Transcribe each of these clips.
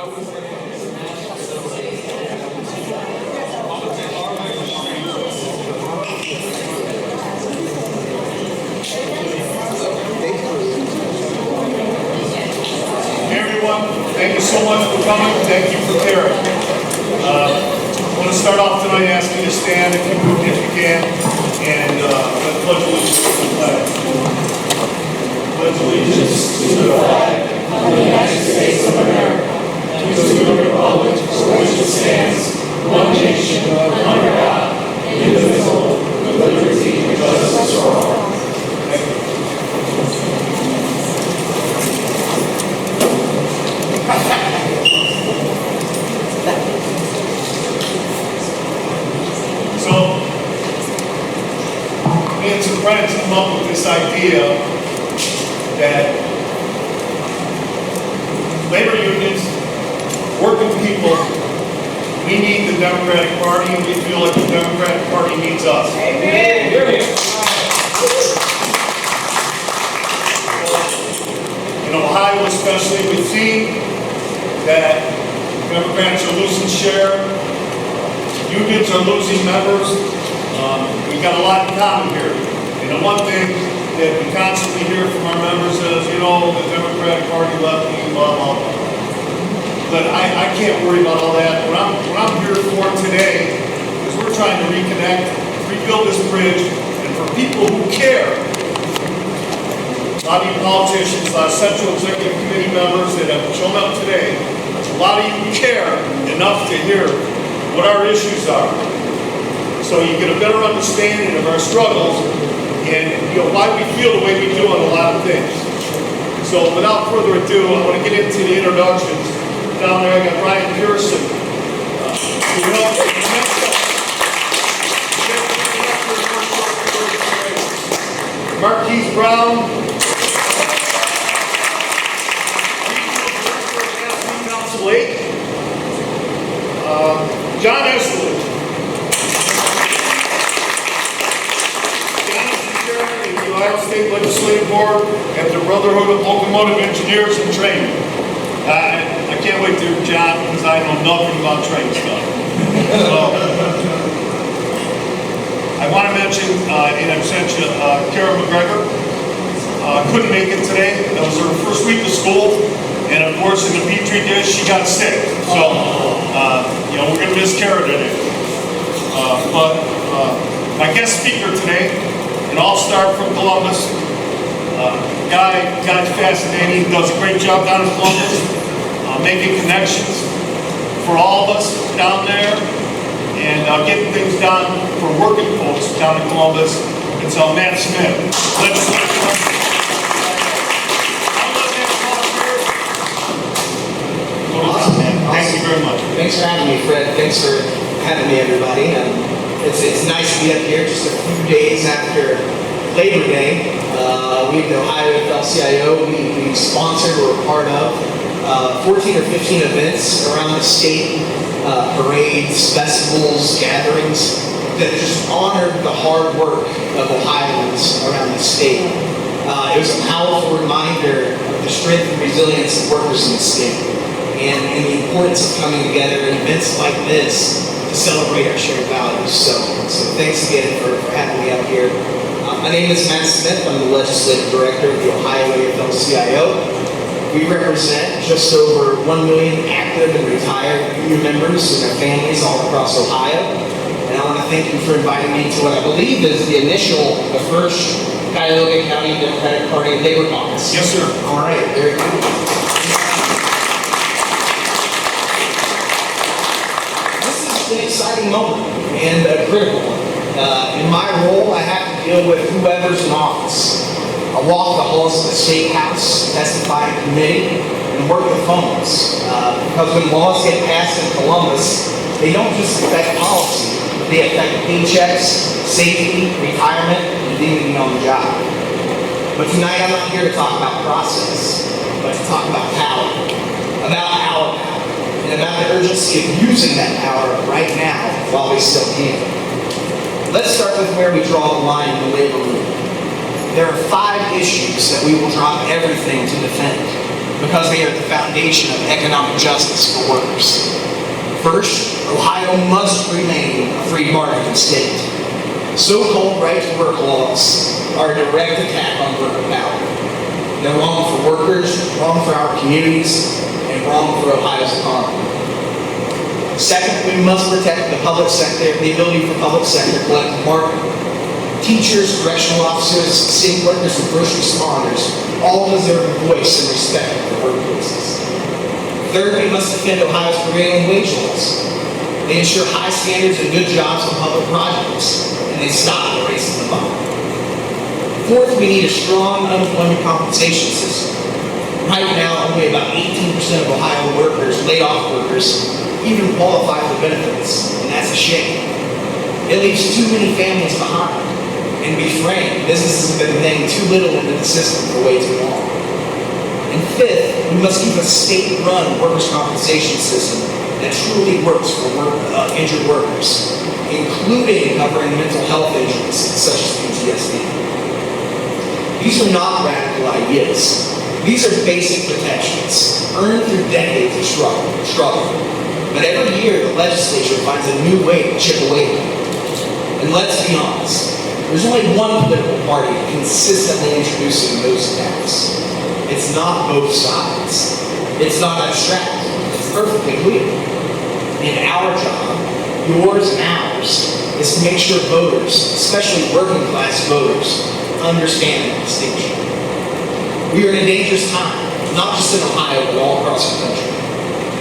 Thank you so much for coming. Thank you for caring. I want to start off tonight asking you to stand if you can, and let's pledge allegiance to the flag. Pledge allegiance to the flag of the United States of America, and to the republic for which it stands, one nation, under God, indivisible, with liberty and justice for all. Thank you. So, me and some friends came up with this idea that labor unions, working people, we need the Democratic Party, and we feel like the Democratic Party needs us. Amen. In Ohio especially, we've seen that Democrats are losing share, unions are losing members. We've got a lot in common here. And the one thing that we constantly hear from our members is, you know, the Democratic Party left me, blah, blah, blah. But I can't worry about all that. What I'm here for today is we're trying to reconnect, rebuild this bridge, and for people who care, a lot of you politicians, a lot of Central Executive Committee members that have shown up today, a lot of you care enough to hear what our issues are. So you get a better understanding of our struggles and why we feel the way we do on a lot of things. So without further ado, I want to get into the introductions. Down there I got Ryan Pearson. Marquise Brown. Council 8. John Estley. John is the chairman of the Ohio State Legislative Board and the Brotherhood of Locomotive Engineers and Training. I can't wait to hear John because I know nothing about train stuff. So, I want to mention in absentia Kara McGregor. Couldn't make it today. That was her first week of school. And of course, in the Petri dish, she got sick. So, we're going to miss Kara today. But my guest speaker today, an all-star from Columbus, guy's fascinating, does a great job down in Columbus, making connections for all of us down there, and getting things done for working folks down in Columbus. It's Matt Smith. Thank you very much. Thanks for having me, Fred. Thanks for having me, everybody. It's nice to be up here just a few days after Labor Day. We at the Ohio AFL-CIO, we sponsored or were part of 14 or 15 events around the state, parades, festivals, gatherings that just honored the hard work of Ohioans around the state. It was a powerful reminder of the strength and resilience of workers in the state and the importance of coming together in events like this to celebrate our shared values. So thanks again for having me up here. My name is Matt Smith. I'm the Legislative Director of the Ohio AFL-CIO. We represent just over 1 million active and retired union members and their families all across Ohio. And I want to thank you for inviting me to what I believe is the first Cuyahoga County Democratic Party Labor Caucus. Yes, sir. All right, very good. This is an exciting moment and a critical one. In my role, I have to deal with whoever's in office. I walk the halls of the State House, testify in committee, and work the phones. Because when laws get passed in Columbus, they don't just affect policy, they affect paychecks, safety, retirement, and dignity on the job. But tonight I'm not here to talk about process, but to talk about power, about our power, and about the urgency of using that power right now while we still can. Let's start with where we draw the line in the labor movement. There are 5 issues that we will drop everything to defend. because they are at the foundation of economic justice for workers. First, Ohio must remain a free market state. So-called right-to-work laws are a direct attack on worker power. They're wrong for workers, wrong for our communities, and wrong for Ohio's economy. Second, we must protect the public sector, the ability for public sector collective bargaining. Teachers, correctional officers, city workers, and first responders all deserve a voice and respect in their workplaces. Third, we must defend Ohio's prevailing wage laws. They ensure high standards and good jobs on public projects, and they stop the race to the bottom. Fourth, we need a strong unemployment compensation system. Right now, only about 18% of Ohio workers, laid-off workers, even qualify for benefits, and that's a shame. It leaves too many families behind. And to be frank, businesses have been paying too little into the system for way too long. And fifth, we must keep a state-run workers' compensation system that truly works for injured workers, including covering mental health injuries such as PTSD. These are not radical ideas. These are basic protections, earned through decades of struggle. But every year, the legislature finds a new way to chip away at them. And let's be honest, there's only one political party consistently introducing those attacks. It's not both sides. It's not abstract. It's perfectly clear. And our job, yours and ours, is to make sure voters, especially working class voters, understand the distinction. We are in a dangerous time, not just in Ohio, but all across the country.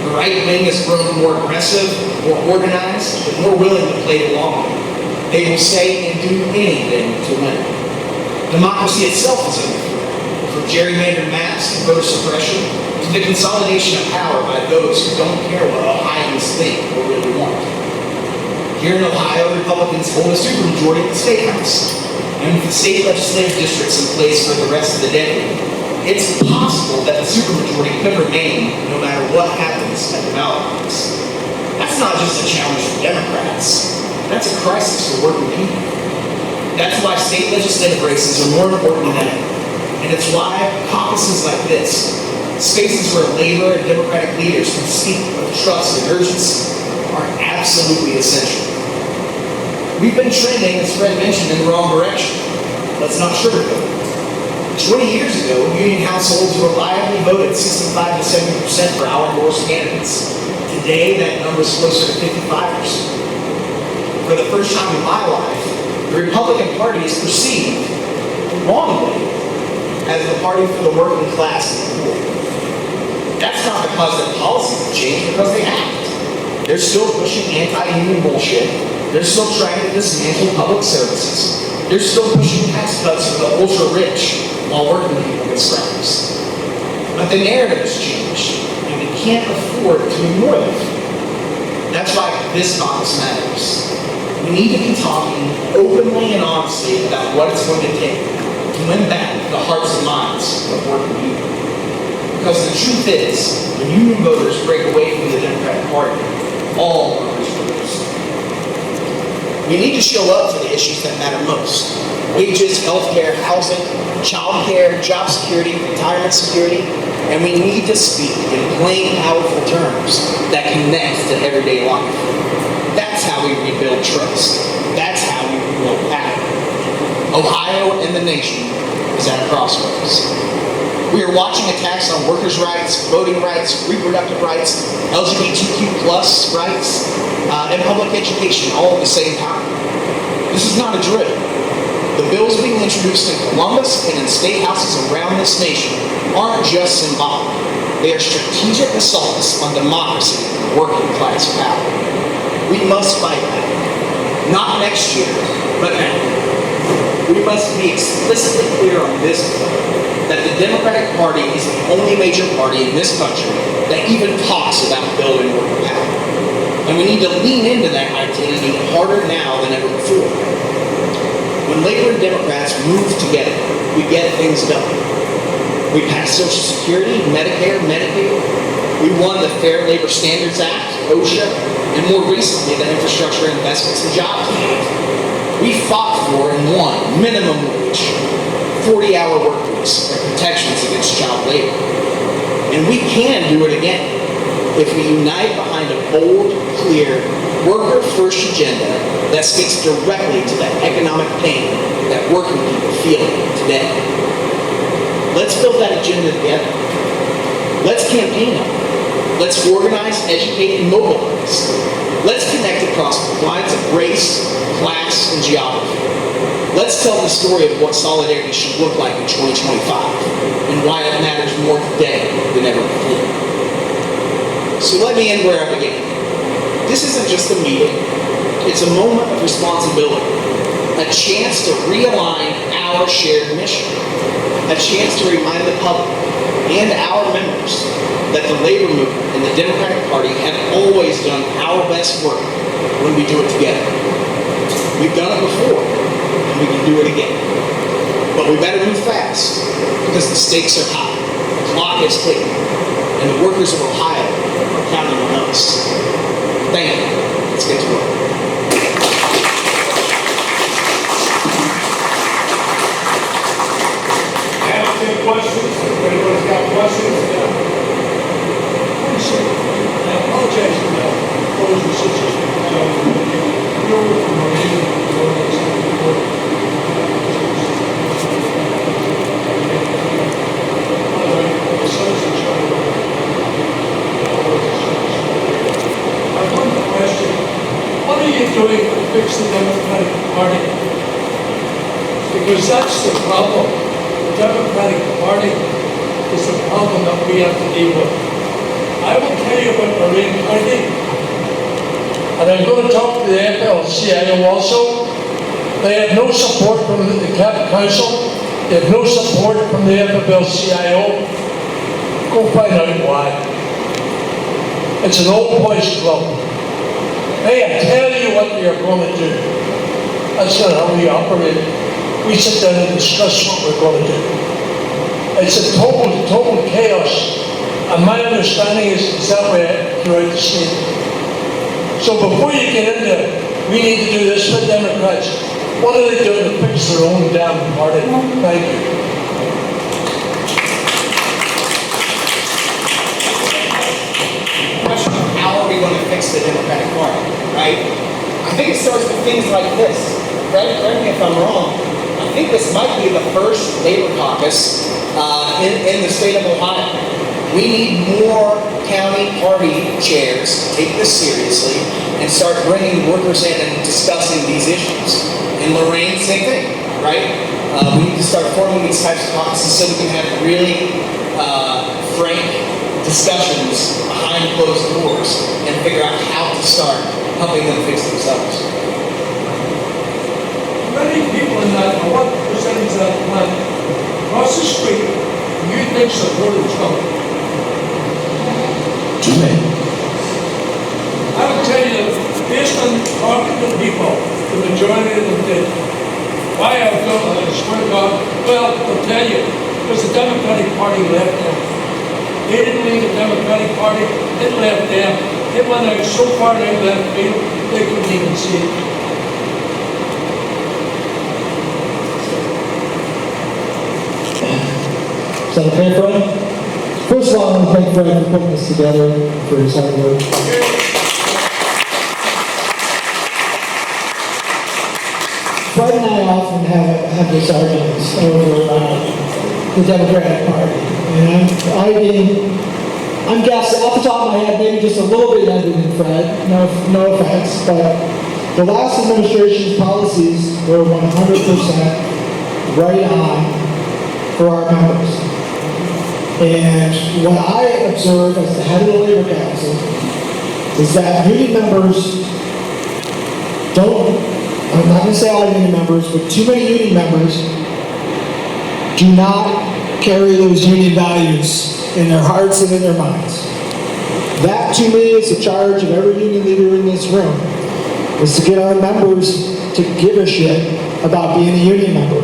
The right wing has grown more aggressive, more organized, but more willing to play the long game. They will say and do anything to win. Democracy itself is under threat, from gerrymandered maps and voter suppression to the consolidation of power by those who don't care what Ohioans think or really want. Here in Ohio, Republicans hold a supermajority at the State House. And with the state legislative districts in place for the rest of the decade, it's possible that the supermajority could remain no matter what happens at the ballot box. That's not just a challenge for Democrats. That's a crisis for working people. That's why state legislative races are more important than ever. And it's why caucuses like this, spaces where labor and Democratic leaders can speak with trust and urgency, are absolutely essential. We've been trending, as Fred mentioned, in the wrong direction. Let's not sugarcoat it. 20 years ago, union households reliably voted 65 to 70% for our endorsed candidates. Today, that number is closer to 55%. For the first time in my life, the Republican Party is perceived, wrongly, as the party for the working class and the poor. That's not because their policies have changed, because they haven't. They're still pushing anti-union bullshit. They're still trying to dismantle public services. They're still pushing tax cuts for the ultra-rich while working people get scraps. But the narrative has changed, and we can't afford to ignore them. That's why this caucus matters. We need to be talking openly and honestly about what it's going to take to win back the hearts and minds of working people. Because the truth is, when union voters break away from the Democratic Party, all voters lose. We need to show up for the issues that matter most: wages, healthcare, housing, childcare, job security, retirement security, and we need to speak in plain, powerful terms that connect to everyday life. That's how we rebuild trust. That's how we rebuild power. Ohio and the nation is at a crossroads. We are watching attacks on workers' rights, voting rights, reproductive rights, LGBTQ+ rights, and public education all at the same time. This is not a drill. The bills being introduced in Columbus and in state houses around this nation aren't just symbolic. They are strategic assaults on democracy and working class power. We must fight back. Not next year, but now. We must be explicitly clear on this point, that the Democratic Party is the only major party in this country that even talks about building worker power. And we need to lean into that identity harder now than ever before. When labor and Democrats move together, we get things done. We passed Social Security, Medicare, Medicaid. We won the Fair Labor Standards Act, OSHA, and more recently, the Infrastructure Investments and Jobs Act. We fought for and won minimum wage, 40-hour work weeks, and protections against child labor. And we can do it again if we unite behind a bold, clear, worker-first agenda that speaks directly to the economic pain that working people feel today. Let's build that agenda together. Let's campaign on it. Let's organize, educate, and mobilize. Let's connect across lines of race, class, and geography. Let's tell the story of what solidarity should look like in 2025 and why it matters more today than ever before. So let me end where I began. This isn't just a meeting. It's a moment of responsibility, a chance to realign our shared mission, a chance to remind the public and our members that the labor movement and the Democratic Party have always done our best work when we do it together. We've done it before, and we can do it again. But we better move fast, because the stakes are high, the clock is ticking, and the workers of Ohio are counting on us. Thank you. Let's get to work. Any questions? If anybody's got questions? I apologize for that. Proposal such as you're from our neighborhood. I want to question, what are you doing to fix the Democratic Party? Because that's the problem. The Democratic Party is the problem that we have to deal with. I will tell you about Marine County, and I'm going to talk to the FL-CIO also. They have no support from the council. They have no support from the FL-CIO. Go find out why. It's an old boys club. Hey, I tell you what we are going to do. That's not how we operate. We sit down and discuss what we're going to do. It's a total chaos. And my understanding is that way throughout the state. So before you get into, we need to do this for Democrats, what are they doing to fix their own damn party? Thank you. Question of how are we going to fix the Democratic Party, right? I think it starts with things like this. Correct me if I'm wrong. I think this might be the first labor caucus in the state of Ohio. We need more county party chairs to take this seriously and start bringing workers in and discussing these issues. In Lorraine, same thing, right? We need to start forming these types of caucuses so we can have really frank discussions behind closed doors and figure out how to start helping them fix themselves. Many people in that, what percentage of that plant across the street, you think supported Trump? Too many. I will tell you, based on talking to people, the majority of them did. Why I feel, I swear to God, well, I'll tell you, because the Democratic Party left them. They didn't leave the Democratic Party, it left them. They went out so far down left field, they couldn't even see it. Is that okay, Fred? First of all, I want to thank Fred for putting this together, for his hard work. Fred and I often have this argument over the Democratic Party. And I'm guessing, off the top of my head, maybe just a little bit younger than Fred, no offense, but the last administration's policies were 100% right on for our members. And what I observe as the head of the Labor Council is that union members I'm not going to say all union members, but too many union members do not carry those union values in their hearts and in their minds. That, to me, is the charge of every union leader in this room, is to get our members to give a shit about being a union member.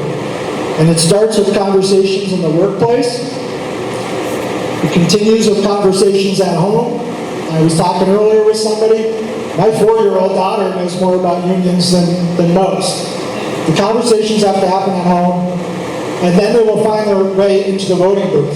And it starts with conversations in the workplace. It continues with conversations at home. I was talking earlier with somebody. My 4-year-old daughter knows more about unions than most. The conversations have to happen at home, and then they will find their way into the voting booth.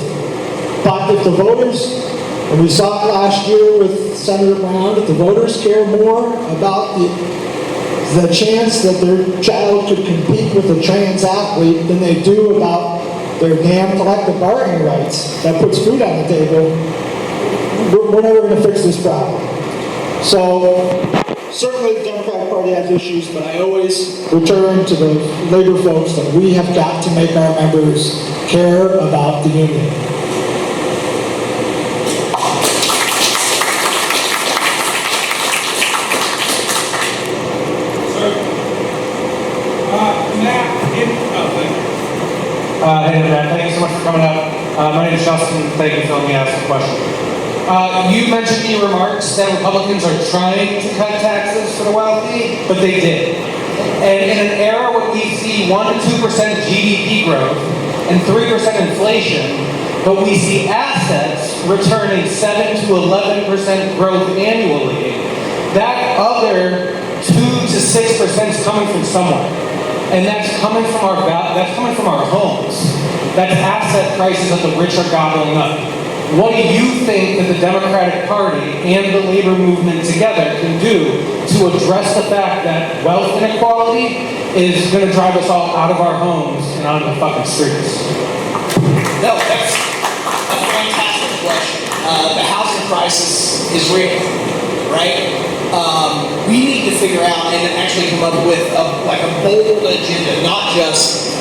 But if the voters, and we saw it last year with Senator Brown, if the voters care more about the chance that their child could compete with a trans athlete than they do about their damn collective bargaining rights that puts food on the table, we're never going to fix this problem. So, certainly the Democratic Party has issues, but I always return to the labor folks that we have got to make our members care about the union. Hey, Matt, thank you so much for coming up. My name is Justin. Thank you for letting me ask a question. You mentioned in your remarks that Republicans are trying to cut taxes for the wealthy, but they did. And in an era when we see 1 to 2% GDP growth and 3% inflation, but we see assets returning 7 to 11% growth annually, that other 2 to 6% is coming from somewhere. And that's coming from our homes. That's asset prices that the rich are gobbling up. What do you think that the Democratic Party and the labor movement together can do to address the fact that wealth inequality is going to drive us all out of our homes and onto the fucking streets? No, that's a fantastic question. The housing crisis is real, right? We need to figure out and actually come up with a bold agenda, not just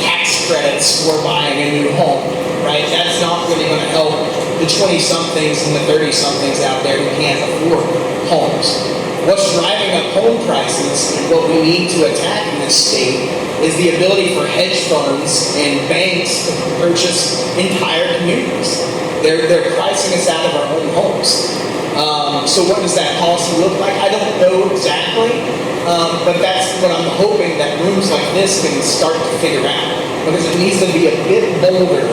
tax credits for buying a new home, right? That's not really going to help the 20-somethings and the 30-somethings out there who can't afford homes. What's driving up home prices and what we need to attack in this state is the ability for hedge funds and banks to purchase entire communities. They're pricing us out of our own homes. So what does that policy look like? I don't know exactly, but that's what I'm hoping that rooms like this can start to figure out, because it needs to be a bit bolder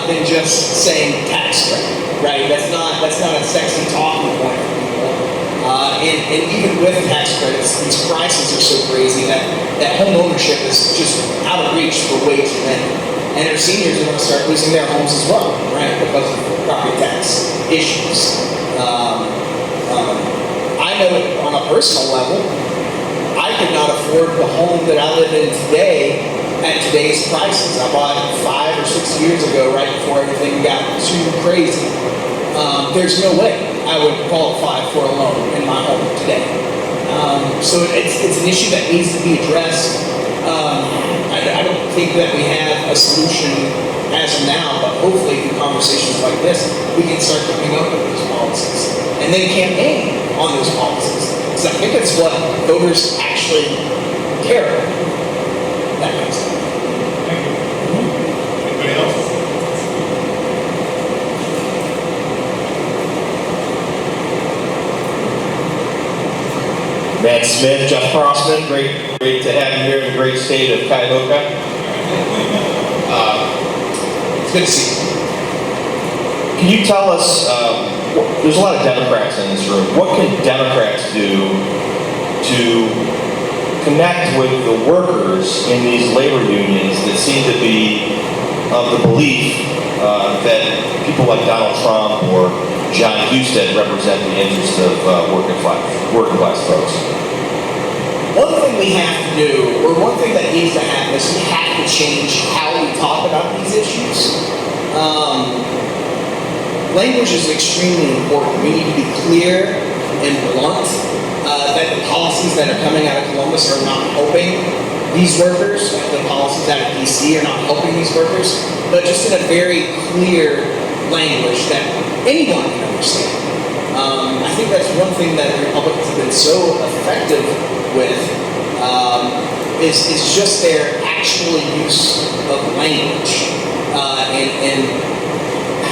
than just saying tax credit, right? That's not a sexy talking point for people. And even with tax credits, these prices are so crazy that home ownership is just out of reach for way too many. And our seniors are going to start losing their homes as well, right? Because of property tax issues. I know on a personal level, I could not afford the home that I live in today at today's prices. I bought it 5 or 6 years ago, right before everything got too crazy. There's no way I would qualify for a loan in my home today. So it's an issue that needs to be addressed. I don't think that we have a solution as of now, but hopefully through conversations like this, we can start coming up with those policies and then campaign on those policies. Because I think it's what voters actually care about. That makes sense. Thank you. Anybody else? Matt Smith, Jeff Crossman, great to have you here in the great state of Cuyahoga. It's good to see you. Can you tell us, there's a lot of Democrats in this room, what can Democrats do to connect with the workers in these labor unions that seem to be of the belief that people like Donald Trump or John Husted represent the interests of working class folks? One thing we have to do, or one thing that needs to happen, is we have to change how we talk about these issues. Language is extremely important. We need to be clear and blunt that the policies that are coming out of Columbus are not helping these workers. The policies out of DC are not helping these workers, but just in a very clear language that anyone can understand. I think that's one thing that the Republicans have been so effective with, is just their actual use of language. And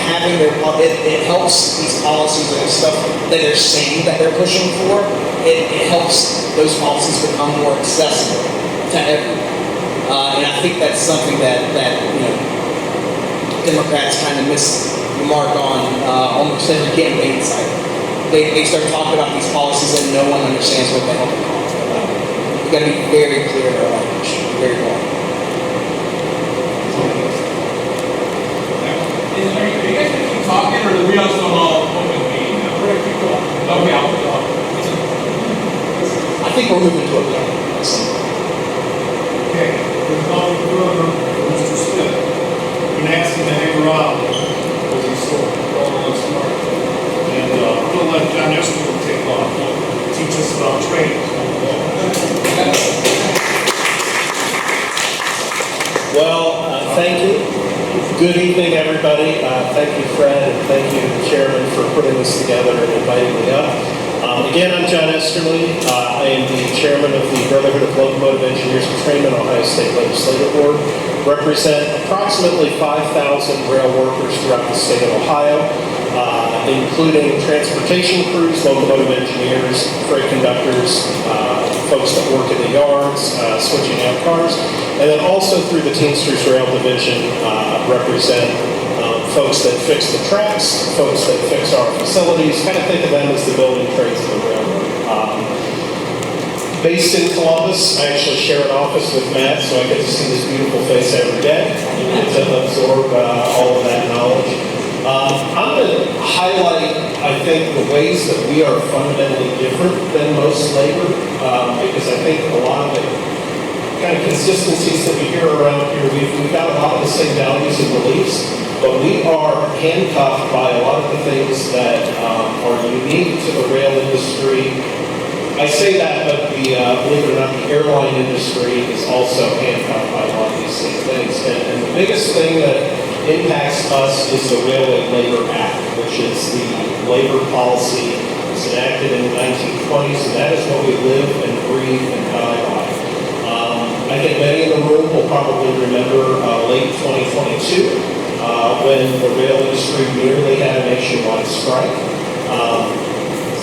having it helps these policies and stuff that they're saying that they're pushing for, it helps those policies become more accessible to everyone. And I think that's something that Democrats kind of miss the mark on almost every campaign cycle. They start talking about these policies and no one understands what the hell they're talking about. We've got to be very clear in our language, very blunt. Are you guys we are still all open meeting now. We're gonna keep going. Okay, I'll put it on. I think we're moving to a plan. Okay, there's nothing further, Mr. Smith. You can ask him to hang around, because he's so all smart. And we'll let John Estes take off, teach us about training. Well, thank you. Good evening, everybody. Thank you, Fred, and thank you, Chairman, for putting this together and inviting me up. Again, I'm John Esterly. I am the Chairman of the Brotherhood of Locomotive Engineers and Trainmen, Ohio State Legislative Board. Represent approximately 5,000 rail workers throughout the state of Ohio, including transportation crews, locomotive engineers, freight conductors, folks that work in the yards, switching out cars, and then also through the Teamsters Rail Division, represent folks that fix the tracks, folks that fix our facilities, kind of think of them as the building trades of the railroad. Based in Columbus, I actually share an office with Matt, so I get to see his beautiful face every day and get to absorb all of that knowledge. I'm going to highlight, I think, the ways that we are fundamentally different than most labor, because I think a lot of the kind of consistencies that we hear around here, we've got a lot of the same values and beliefs, but we are handcuffed by a lot of the things that are unique to the rail industry. I say that, but believe it or not, the airline industry is also handcuffed by a lot of these same things. And the biggest thing that impacts us is the Railway Labor Act, which is the labor policy that was enacted in the 1920s, and that is what we live and breathe and die by. I think many in the room will probably remember late 2022 when the rail industry nearly had a nationwide strike.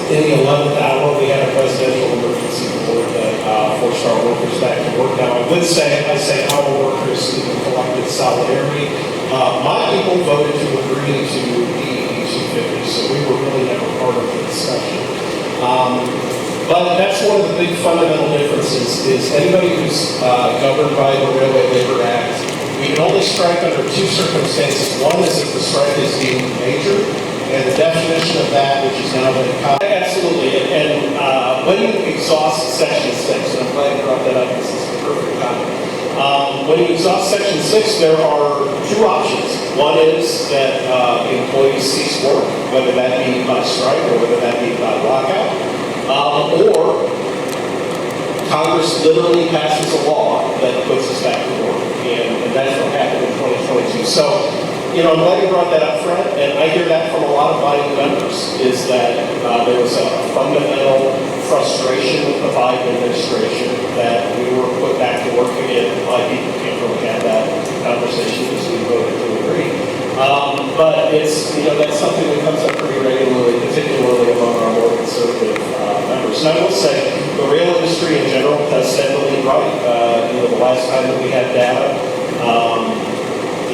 In the 11th hour, we had a presidential emergency report that forced our workers back to work. Now, I say our workers in the collective solidarity. My people voted to agree to DED 250, so we were really never part of the discussion. But that's one of the big fundamental differences is anybody who's governed by the Railway Labor Act, we can only strike under two circumstances. One is if the strike is deemed major, and the definition of that, which is now been absolutely, and when you exhaust Section 6, and I'm glad you brought that up, this is the perfect time. When you exhaust Section 6, there are two options. One is that employees cease work, whether that be by strike or whether that be by lockout. Or Congress literally passes a law that puts us back to work, and that's what happened in 2022. So, I'm glad you brought that up, Fred, and I hear that from a lot of my members, is that there was a fundamental frustration with the Biden administration that we were put back to work again. A lot of people can't really have that conversation because we voted to agree. But it's, that's something that comes up pretty regularly, particularly among our more conservative members. And I will say, the rail industry in general has steadily right. The last time that we had data,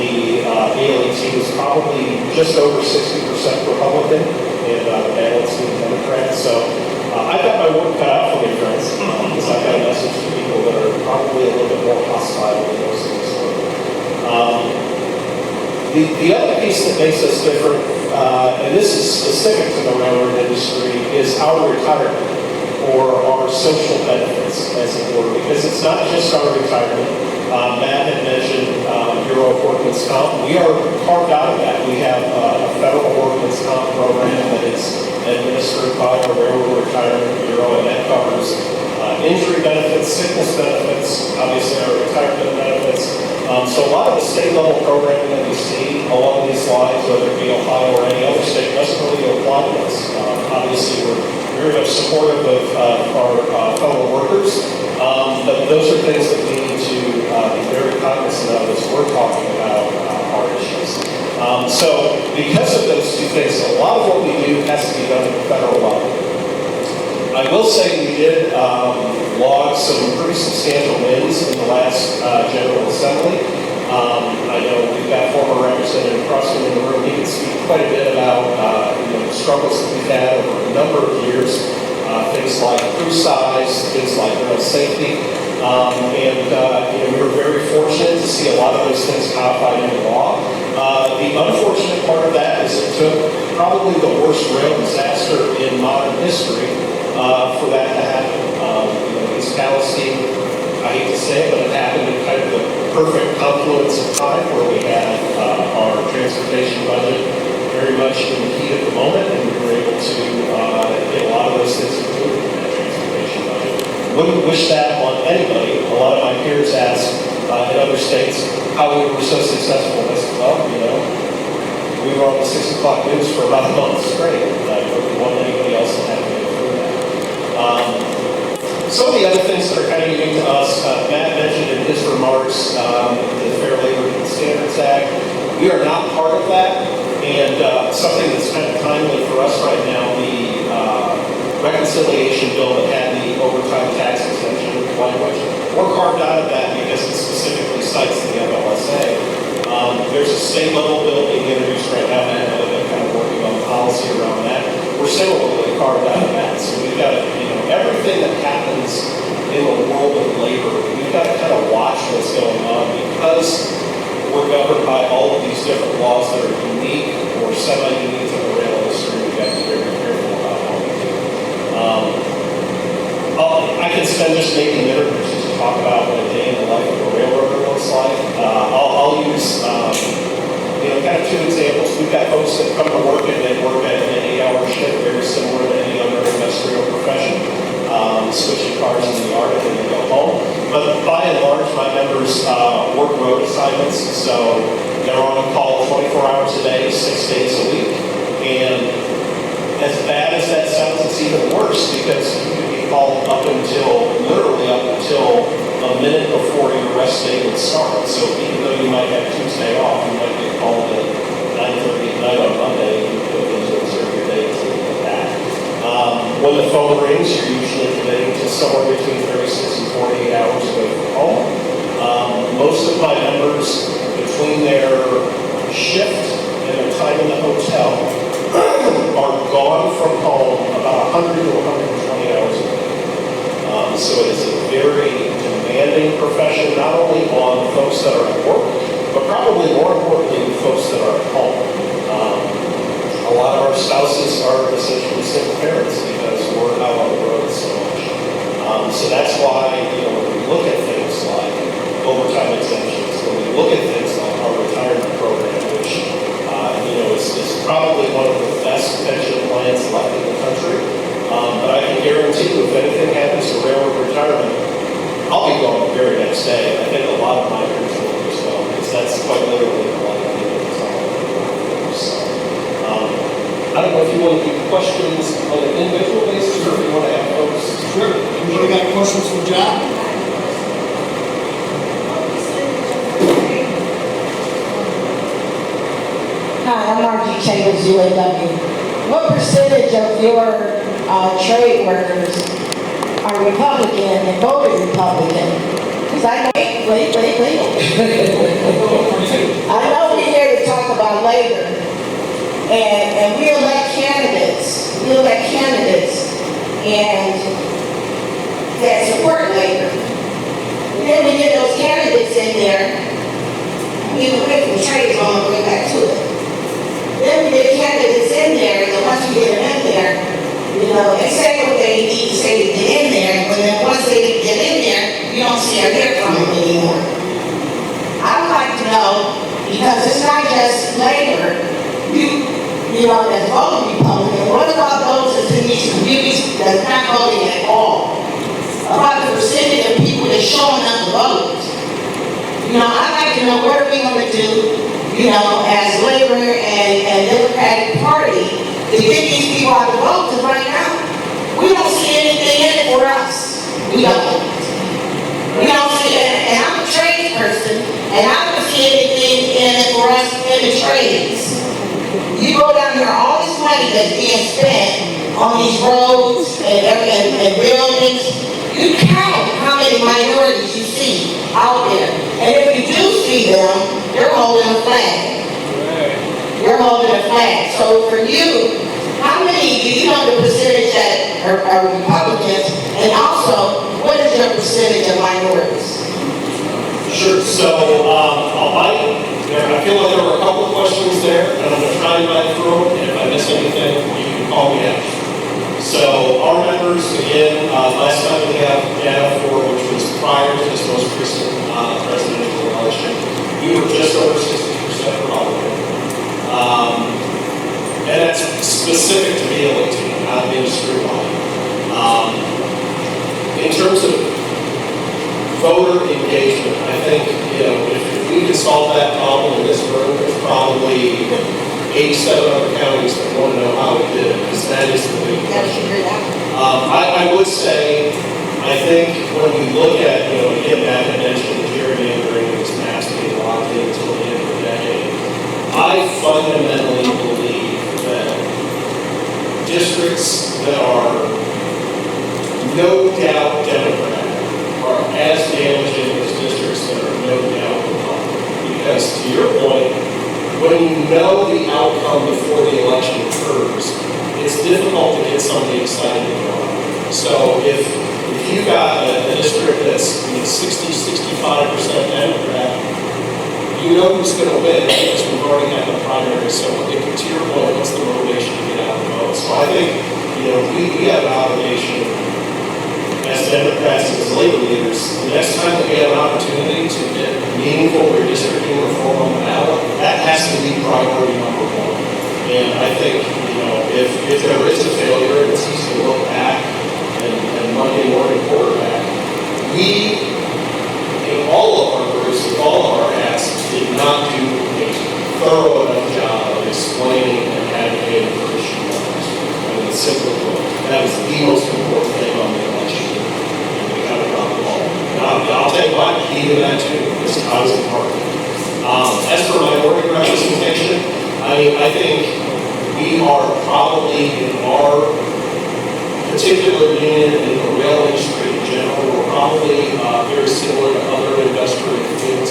the ALET was probably just over 60% Republican, and the balance was Democrat. So I've got my work cut out for me, friends, because I've got a message to people that are probably a little bit more hostile than most of us are. The other piece that makes us different, and this is specific to the railroad industry, is our retirement, or our social benefits, as it were, because it's not just our retirement. Matt had mentioned Bureau of Workman's Comp. We are carved out of that. We have a federal Workman's Comp program that is administered by our Railroad Retirement Bureau, and that covers injury benefits, sickness benefits, obviously our retirement benefits. So a lot of the state-level programming that we see along these lines, whether it be Ohio or any other state, doesn't really apply to us. Obviously, we're very much supportive of our fellow workers, but those are things that we need to be very cognizant of as we're talking about our issues. So because of those two things, a lot of what we do has to be done at the federal level. I will say we did log some pretty substantial wins in the last General Assembly. I know we've got former Representative Cruston in the room. He can speak quite a bit about the struggles that we've had over a number of years. Things like crew size, things like rail safety. We were very fortunate to see a lot of those things codified into law. The unfortunate part of that is it took probably the worst rail disaster in modern history for that to happen. East Palestine, I hate to say it, but it happened in kind of the perfect confluence of time where we had our transportation budget very much in the heat of the moment, and we were able to get a lot of those things included in that transportation budget. Wouldn't wish that on anybody. A lot of my peers ask in other states how we were so successful. I said, well, we were on the 6 o'clock news for about a month straight. I wouldn't want anybody else to have to go through that. Some of the other things that are kind of unique to us, Matt mentioned in his remarks, the Fair Labor Standards Act. We are not part of that, and something that's kind of timely for us right now, the reconciliation bill that had the overtime tax exemption language, we're carved out of that because it specifically cites the FLSA. There's a state level bill being introduced right now, and they're kind of working on policy around that. We're similarly carved out of that, so we've got everything that happens in the world of labor, we've got to kind of watch what's going on because we're governed by all of these different laws that are unique or semi-unique to the rail industry. We've got to be very careful about how we do. I can spend just maybe a minute or two to talk about what a day in the life of a railroader looks like. I'll use kind of two examples. We've got folks that come to work and they work at an 8-hour shift, very similar to any other industrial profession, switching cars in the yard and then they go home. But by and large, my members work road assignments, so they're on call 24 hours a day, 6 days a week. And as bad as that sounds, it's even worse because you can be called literally up until a minute before your rest day would start. So even though you might have Tuesday off, you might get called at 9:30 at night on Monday, you go into observe your day until you get back. When the phone rings, you're usually committing to somewhere between 36 and 48 hours away from home. Most of my members, between their shift and their time in the hotel, are gone from home about 100 to 120 hours a week. So it is a very demanding profession, not only on folks that are at work, but probably more importantly, folks that are at home. A lot of our spouses are essentially single parents because we're out on the road so much. So that's why, when we look at things like overtime exemptions, when we look at things like our retirement program, which, is probably one of the best pension plans left in the country. But I can guarantee you, if anything happens to railroad retirement, I'll be gone the very next day. I think a lot of my peers will as well, because that's quite literally a lot of people's time. So, I don't know if you want to do questions on an individual basis or if you want to have folks. Sure. Anybody got questions for John? Hi, I'm Margie Chambers, UAW. What percentage of your trade workers are Republican and voted Republican? Because I know, wait. I know we're here to talk about labor, and we elect candidates. And that support labor. And then we get those candidates in there. Even with the trade on the way back to it. Then we get candidates in there, and once we get them in there, they say what they need to say to get in there, but then once they get in there, you don't see or hear from them anymore. I would like to know, because it's not just labor, that's voting Republican, what about those that's in these communities that's not voting at all? About the percentage of people that's showing up to vote? I'd like to know what are we going to do, as labor and Democratic Party to get these people out to vote, because right now, we don't see anything in it for us. We don't. We don't see it, and I'm a trades person, and I don't see anything in it for us in the trades. You go down here, all this money that's being spent on these roads and buildings, you count how many minorities you see out there. And if you do see them, you're holding a flag. You're holding a flag. So for you, how many do you know the percentage that are Republicans? And also, what is your percentage of minorities? Sure. So I feel like there were a couple of questions there, and I'm going to try and run through them. And if I miss any we were just over 60% Republican. And that's specific to BLET, not industry-wide. In terms of voter engagement, I think, if we could solve that problem in this room, there's probably 87 other counties that want to know how we did it, because that is the big question. I would say, I think when we look at, again, Matt had mentioned the gerrymandering, this maps being locked in until the end of the decade. I fundamentally believe that districts that are no doubt Democrat are as damaging as districts that are no doubt Republican. Because to your point, when you know the outcome before the election occurs, it's difficult to get somebody excited about it. So if you've got a district that's 60-65% Democrat, you know who's going to win because we've already had the primary. So to your point, what's the motivation to get out and vote? So I think we have an obligation as Democrats and as labor leaders. The next time that we have an opportunity to get meaningful redistricting reform on the ballot, that has to be priority number one. And I think if there is a failure, it's easy to look back and Monday morning quarterback. We, in all of our groups, with all of our hats, did not do a thorough enough job of explaining and advocating for issue matters. I mean, simply put, that was the most important thing on the election. And we kind of dropped the ball. And I'll take my key to that too, because I was a part of it. As for minority representation, I think we are probably in our particular union in the rail industry in general, we're probably very similar to other industrial fields.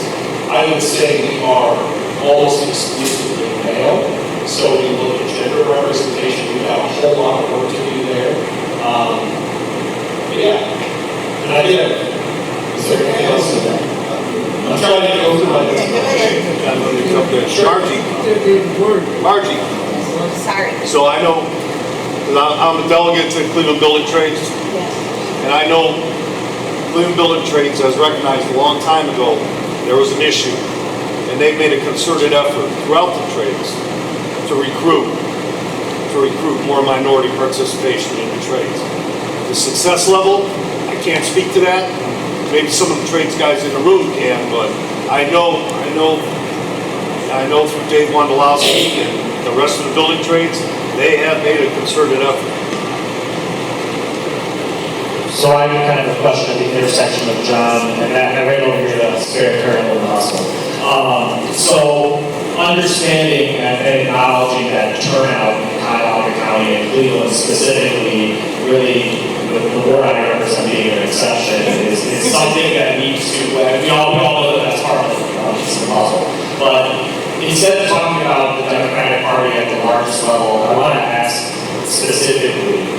I would say we are almost exclusively male. So when you look at gender representation, we have a whole lot of work to do there. But yeah, and I did it. Is there anything else in that? I'm trying to go through my Margie. Sorry. So I know, I'm a delegate to Cleveland Building Trades, and I know Cleveland Building Trades has recognized a long time ago there was an issue, and they made a concerted effort throughout the trades to recruit more minority participation in the trades. The success level, I can't speak to that. Maybe some of the trades guys in the room can, but I know through Dave Wondolowski and the rest of the building trades, they have made a concerted effort. So I'm kind of a question at the intersection of John and Matt, and right over here, the Spirit Current in the hospital. So understanding and acknowledging that turnout in Cuyahoga County and Cleveland specifically, really, the board I represent being an exception, is something that needs to, we all know that that's part of the puzzle. But instead of talking about the Democratic Party at the largest level, I want to ask specifically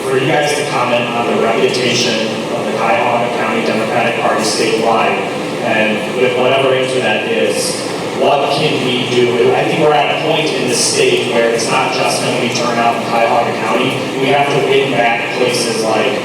for you guys to comment on the reputation of the Cuyahoga County Democratic Party statewide, and with whatever answer that is, what can we do? I think we're at a point in the state where it's not just going to be turnout in Cuyahoga County. We have to win back places like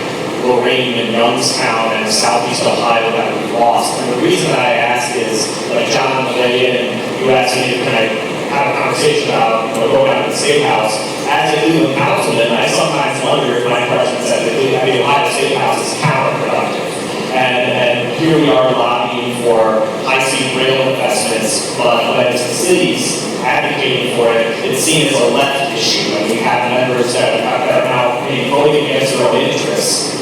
Lorraine and Youngstown and Southeast Ohio that we've lost. And the reason that I ask is, like John on the way in, you asked me to kind of have a conversation about going out to the State House. As a Cleveland councilman, I sometimes wonder if my presence at the Ohio State House is counterproductive. And here we are lobbying for high-speed rail investments, but when it's the cities advocating for it, it's seen as a left issue, and we have members that are now voting against their own interests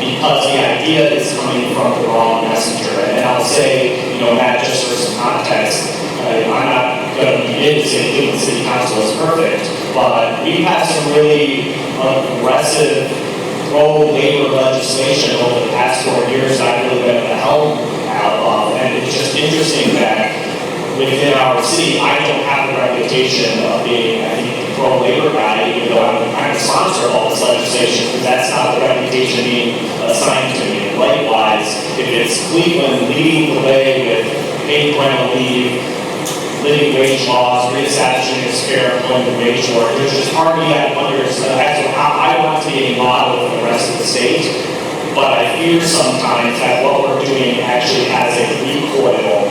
because the idea is coming from the wrong messenger. And I'll say, Matt, just for some context, I'm not going to begin to say Cleveland City Council is perfect, but we've had some really aggressive pro-labor legislation over the past 4 years that I've really been at the helm of, and it's just interesting that within our city, I don't have the reputation of being, I think, a pro-labor guy, even though I'm trying to sponsor all this legislation, because that's not the reputation being assigned to me. Likewise, if it's Cleveland leading the way with paid parental leave, living wage laws, reestablishing a fair employment wage order, there's just part of me that wonders as to how I want to be a model for the rest of the state. But I fear sometimes that what we're doing actually has a recoil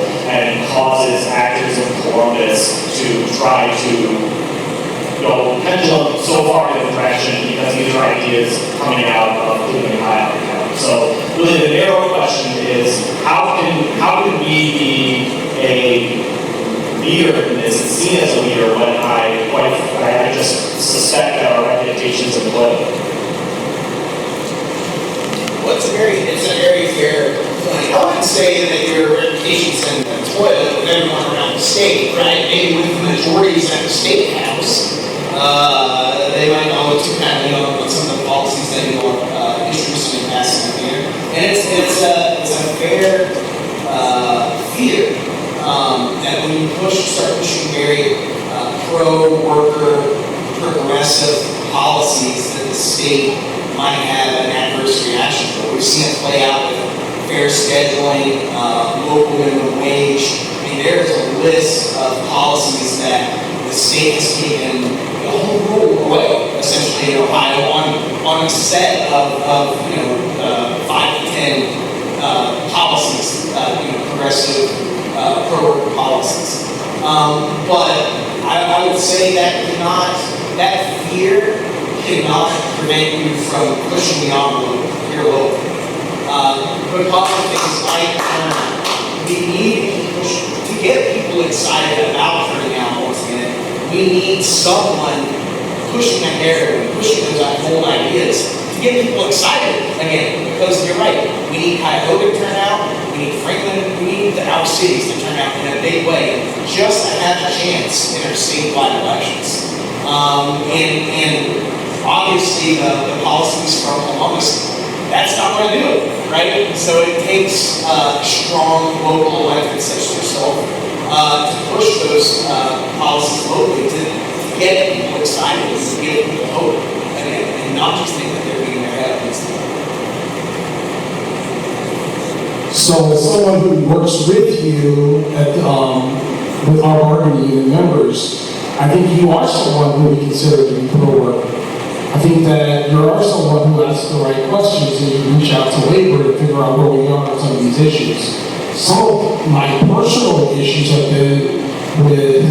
try to pendulum so far in the direction because these are ideas coming out of Cleveland and Cuyahoga County. So really the narrow question is how can we be a leader in this and seen as a leader when I just suspect that our reputation is in play? Well, it's a very fair point. I wouldn't say that your reputation's in the toilet with everyone around the state, right? Maybe with the majorities at the state house, they might not look too kindly on some of the policies that you are introducing and passing in here. And it's a fair fear that when you start pushing very pro-worker, progressive policies that the state might have an adverse reaction to. We've seen it play out with fair scheduling, local minimum wage. I mean, there's a list of policies that the state has taken the whole rule away, essentially in Ohio, on a set of 5 to 10 policies, progressive pro-worker policies. But I would say that fear cannot prevent you from pushing the envelope here locally. Because of things like we need to get people excited about turning out once again. We need someone pushing that narrative, pushing those bold ideas to get people excited again. Because you're right, we need Cuyahoga to turn out, we need Franklin, we need our cities to turn out in a big way just to have a chance in our statewide elections. And obviously the policies from Columbus, that's not going to do it, right? So it takes strong local elected such as yourself to push those policies locally to get people excited, to get people hope, and not just think that they're being their head against them. So as someone who works with you with our bargaining unit members, I think you are someone who we consider to be pro-worker. I think that you are someone who asks the right questions and you reach out to labor to figure out where we are on some of these issues. Some of my personal issues have been with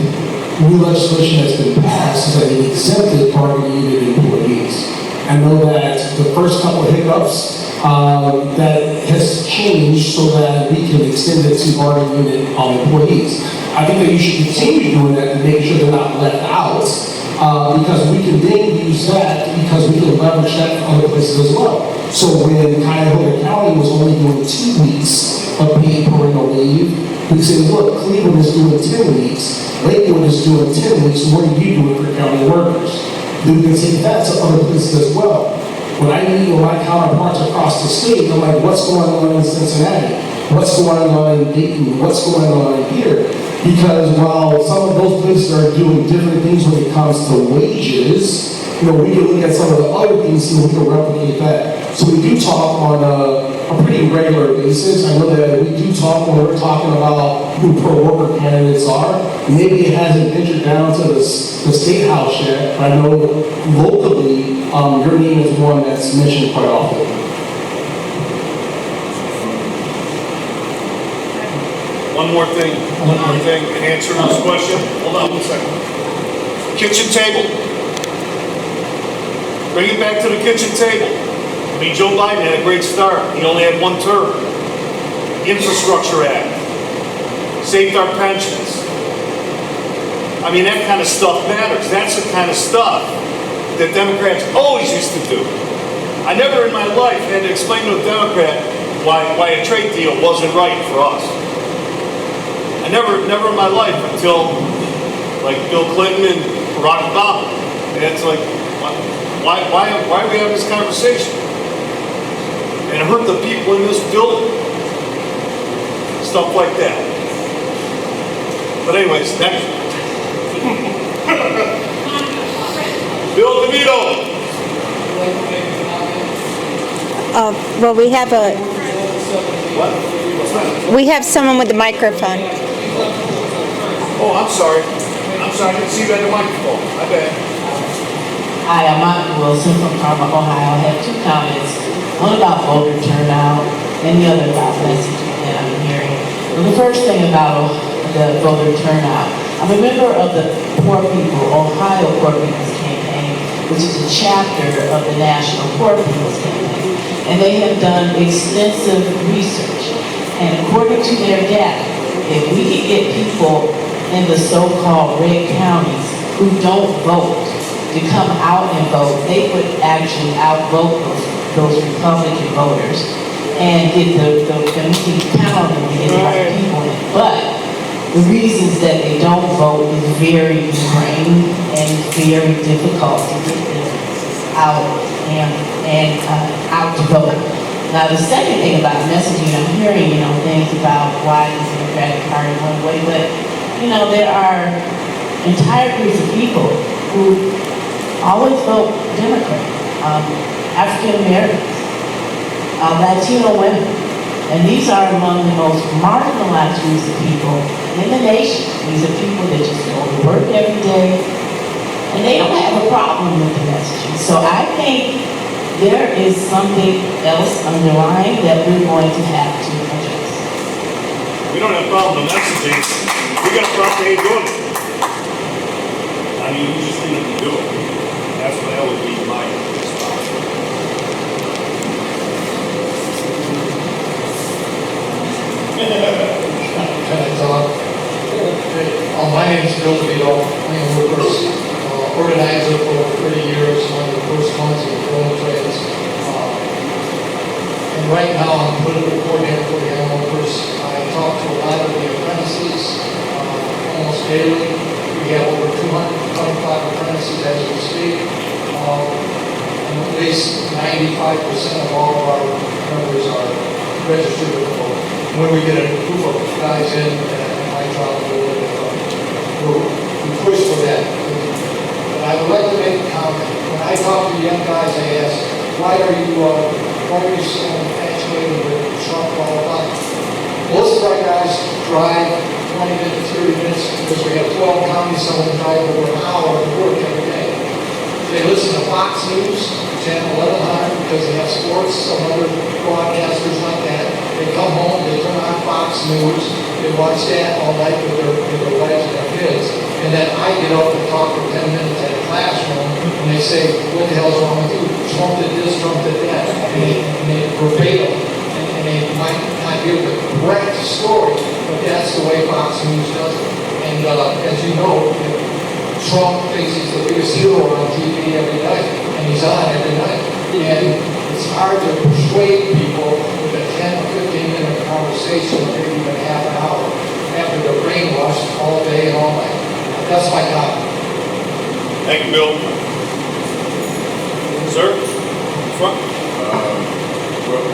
new legislation that's been passed that exempted bargaining unit employees. I know that the first couple of hiccups that has changed so that we can extend it to bargaining unit employees. I think that you should continue doing that to make sure they're not left out. Because we can then use that because we can leverage that for other places as well. So when Cuyahoga County was only doing 2 weeks of paid parental leave, we said, look, Cleveland is doing 10 weeks, Lakewood is doing 10 weeks, what are you doing for county workers? Then we can take that to other places as well. When I meet with my counterparts across the state, I'm like, what's going on in Cincinnati? What's going on in Dayton? What's going on here? Because while some of those places are doing different things when it comes to wages, we can look at some of the other things and we can replicate that. So we do talk on a pretty regular basis. I know that we do talk when we're talking about who pro-worker candidates are. Maybe it hasn't ventured down to the state house yet, but I know locally, your name is one that's mentioned quite often. One more thing, in answer to this question. Hold on 1 second. Kitchen table. Bring it back to the kitchen table. I mean, Joe Biden had a great start. He only had 1 term. Infrastructure Act. Saved our pensions. I mean, that kind of stuff matters. That's the kind of stuff that Democrats always used to do. I never in my life had to explain to a Democrat why a trade deal wasn't right for us. I never in my life until like Bill Clinton and Barack Obama. And it's like, why are we having this conversation? And it hurt the people in this building. Stuff like that. But anyways, next. Bill DeVito. Well, we have What? What's that? we have someone with the microphone. Oh, I'm sorry. I didn't see you at the microphone. My bad. Hi, I'm Monica Wilson from Carmel, Ohio. I have 2 comments. One about voter turnout and the other about messaging that I'm hearing. Well, the first thing about the voter turnout, I'm a member of the Poor People, Ohio Poor People's Campaign, which is a chapter of the National Poor People's Campaign. And they have done extensive research. And according to their data, if we can get people in the so-called red counties who don't vote to come out and vote, they would actually outvote those Republican voters and get we can count on them to get the right people in. But the reasons that they don't vote is very ingrained and very difficult to get them out and out to vote. Now, the second thing about messaging, I'm hearing, things about why the Democratic Party went away, but, there are entire groups of people who always vote Democrat. African Americans, Latino women, and these are among the most marginalized groups of people in the nation. These are people that just go to work every day, and they don't have a problem with the messaging. So I think there is something else underlying that we're going to have to address. We don't have a problem with messaging. We got a problem with doing it. I mean, you just need to do it. That's what that would be my response. My name is Bill DeVito. I'm a workers organizer for over 30 years, one of the first ones in the growing trades. And right now I'm political coordinator for the young workers. I talk to a lot of the apprentices almost daily. We have over 225 apprentices as we speak. And at least 95% of all of our members are registered with the vote. When we get a group of guys in, and I try to do it, we push for that. But I would like to make a comment. When I talk to young guys, I ask, why are you so infatuated with Trump all the time? Most of our guys drive 20 minutes, 30 minutes, because we have 12 counties, some of them drive over an hour to work every day. They listen to Fox News, Channel 1100, because they have sports, some other broadcasters like that. They come home, they turn on Fox News, they watch that all night with their wives and their kids. And then I get up and talk for 10 minutes at a classroom, and they say, what the hell's wrong with you? Trump did this, Trump did that. And they verbatim, and they might not be able to correct the story, but that's the way Fox News does it. And as you know, Trump faces the biggest hero on TV every night, and he's on every night. And it's hard to persuade people with a 10 or 15-minute conversation, or maybe even half an hour, after they're brainwashed all day and all night. That's my comment. Thank you, Bill. Sir? Front? Well,